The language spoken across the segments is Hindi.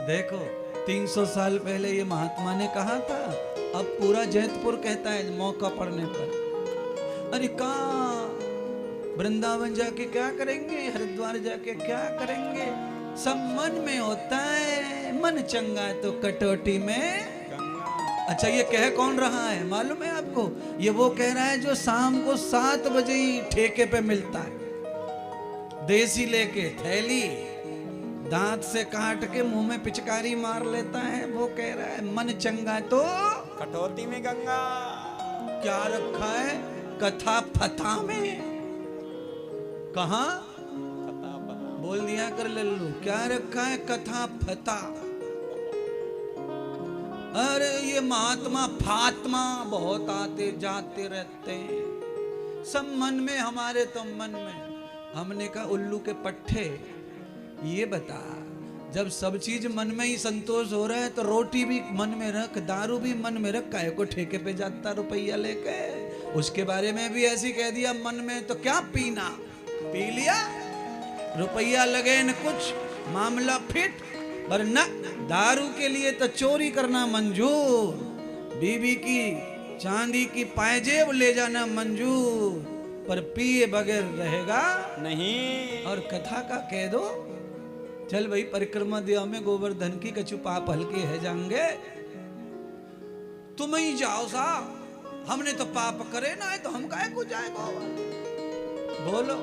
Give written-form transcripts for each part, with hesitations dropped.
देखो 300 साल पहले ये महात्मा ने कहा था, अब पूरा जैतपुर कहता है मौका पड़ने पर। अरे कहाँ वृंदावन जाके क्या करेंगे, हरिद्वार जाके क्या करेंगे, सब मन में होता है। मन चंगा तो कटौती में। अच्छा ये कह कौन रहा है मालूम है आपको? ये वो कह रहा है जो शाम को 7 बजे ही ठेके पे मिलता है, देसी लेके थैली दांत से काट के मुंह में पिचकारी मार लेता है। वो कह रहा है मन चंगा तो कटौती में गंगा। क्या रखा है कथा फथा में? कहा बोल दिया कर लल्लू, क्या रखा है कथा फता? अरे ये महात्मा फात्मा बहुत आते जाते रहते हैं, सब मन में, हमारे तो मन में। हमने कहा उल्लू के पट्टे, ये बता जब सब चीज मन में ही संतोष हो रहा है तो रोटी भी मन में रख, दारू भी मन में रख, काहे को ठेके पे जाता रुपया लेके? उसके बारे में भी ऐसी कह दिया मन में तो क्या पीना, पी लिया, रुपया लगे न कुछ, मामला फिट। वरना दारू के लिए तो चोरी करना मंजूर, बीबी की चांदी की पायजेब ले जाना मंजूर, पर पिए बगैर रहेगा नहीं। और कथा का कह दो चल भाई परिक्रमा दिया में गोवर्धन की कछु पाप हल्के है जाएंगे, तुम ही जाओ साहब, हमने तो पाप करे ना है तो हम काहे को जाए गोवर्धन? बोलो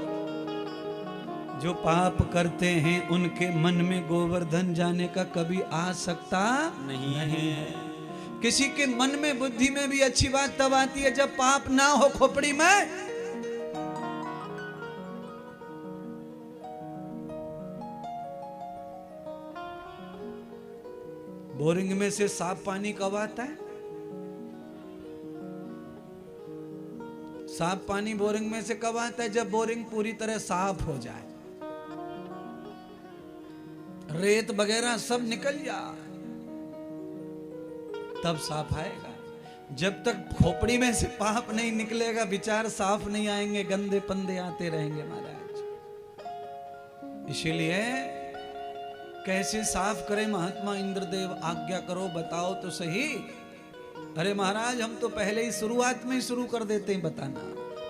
जो पाप करते हैं उनके मन में गोवर्धन जाने का कभी आ सकता नहीं है। किसी के मन में बुद्धि में भी अच्छी बात तब आती है जब पाप ना हो खोपड़ी में। बोरिंग में से साफ पानी कब आता है? साफ पानी बोरिंग में से कब आता है? जब बोरिंग पूरी तरह साफ हो जाए, रेत वगैरह सब निकल जाए, तब साफ आएगा। जब तक खोपड़ी में से पाप नहीं निकलेगा विचार साफ नहीं आएंगे, गंदे पंदे आते रहेंगे महाराज। इसीलिए कैसे साफ करें महात्मा इंद्रदेव, आज्ञा करो बताओ तो सही। अरे महाराज हम तो पहले ही शुरुआत में ही शुरू कर देते हैं बताना,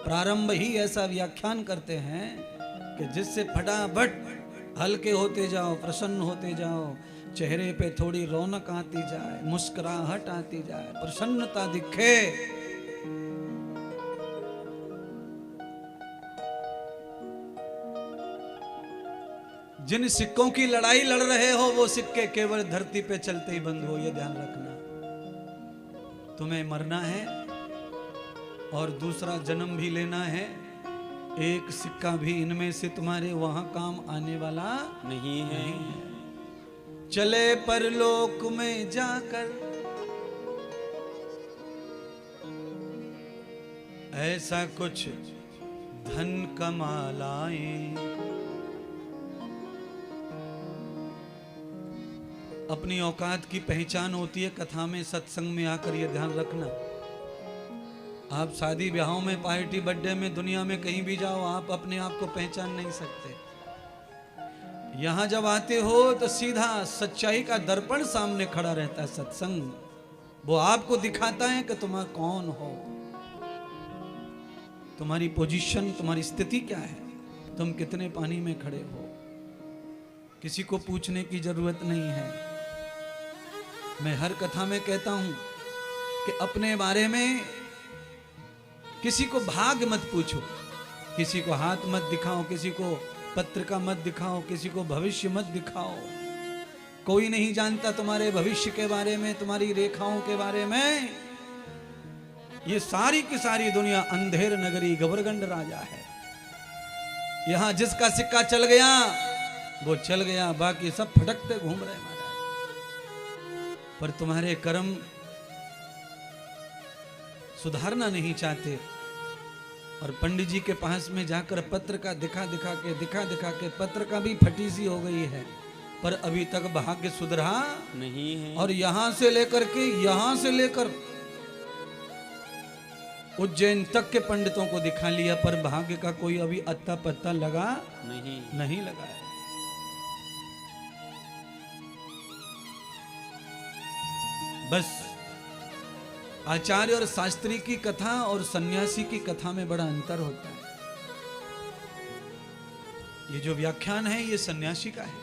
प्रारंभ ही ऐसा व्याख्यान करते हैं कि जिससे फटाफट हल्के होते जाओ, प्रसन्न होते जाओ, चेहरे पे थोड़ी रौनक आती जाए, मुस्कुराहट आती जाए, प्रसन्नता दिखे। जिन सिक्कों की लड़ाई लड़ रहे हो वो सिक्के केवल धरती पे चलते ही बंद हो, ये ध्यान रखना। तुम्हें मरना है और दूसरा जन्म भी लेना है, एक सिक्का भी इनमें से तुम्हारे वहां काम आने वाला नहीं है। चले परलोक में जाकर ऐसा कुछ धन कमा लाए, अपनी औकात की पहचान होती है कथा में, सत्संग में आकर, ये ध्यान रखना। आप शादी ब्याहों में, पार्टी बर्थडे में, दुनिया में कहीं भी जाओ, आप अपने आप को पहचान नहीं सकते। यहां जब आते हो तो सीधा सच्चाई का दर्पण सामने खड़ा रहता है सत्संग, वो आपको दिखाता है कि तुम कौन हो, तुम्हारी पोजीशन, तुम्हारी स्थिति क्या है, तुम कितने पानी में खड़े हो। किसी को पूछने की जरूरत नहीं है। मैं हर कथा में कहता हूं कि अपने बारे में किसी को भाग्य मत पूछो, किसी को हाथ मत दिखाओ, किसी को पत्रिका मत दिखाओ, किसी को भविष्य मत दिखाओ। कोई नहीं जानता तुम्हारे भविष्य के बारे में, तुम्हारी रेखाओं के बारे में। ये सारी की सारी दुनिया अंधेर नगरी गबरगंड राजा है। यहां जिसका सिक्का चल गया वो चल गया, बाकी सब फटकते घूम रहे महाराज। पर तुम्हारे कर्म सुधारना नहीं चाहते, और पंडित जी के पास में जाकर पत्र का दिखा दिखा के पत्र का भी फटी सी हो गई है, पर अभी तक भाग्य सुधरा नहीं है। और यहां से लेकर उज्जैन तक के पंडितों को दिखा लिया, पर भाग्य का कोई अभी अत्ता पत्ता नहीं लगा है। बस आचार्य और शास्त्री की कथा और सन्यासी की कथा में बड़ा अंतर होता है। ये जो व्याख्यान है ये सन्यासी का है।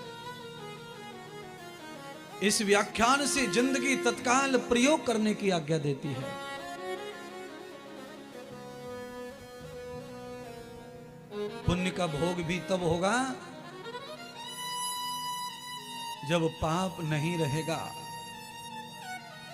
इस व्याख्यान से जिंदगी तत्काल प्रयोग करने की आज्ञा देती है। पुण्य का भोग भी तब होगा जब पाप नहीं रहेगा।